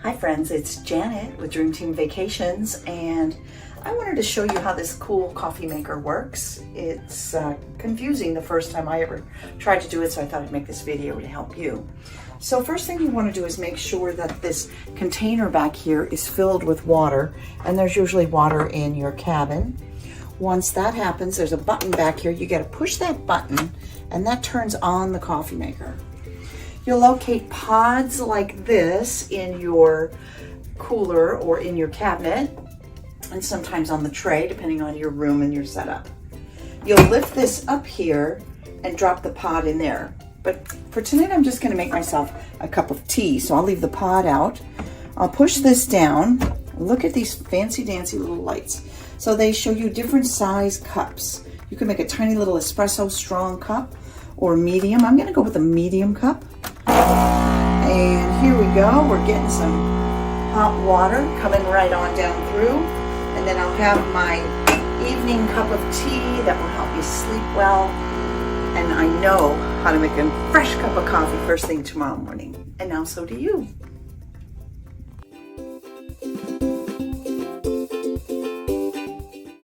Hi friends, it's Janet with Dream Team Vacations, and I wanted to show you how this cool coffee maker works. It's confusing the first time I ever tried to do it, so I thought I'd make this video to help you. So first thing you want to do is make sure that this container back here is filled with water, and there's usually water in your cabin. Once that happens, there's a button back here. You got to push that button, and that turns on the coffee maker. You'll locate pods like this in your cooler or in your cabinet, and sometimes on the tray, depending on your room and your setup. You'll lift this up here and drop the pod in there. But for tonight, I'm just gonna make myself a cup of tea, so I'll leave the pod out. I'll push this down. Look at these fancy dancy little lights. So they show you different size cups. You can make a tiny little espresso strong cup or medium. I'm gonna go with a medium cup. And here we go. We're getting some hot water coming right on down through. And then I'll have my evening cup of tea that will help me sleep well. And I know how to make a fresh cup of coffee first thing tomorrow morning. And now so do you.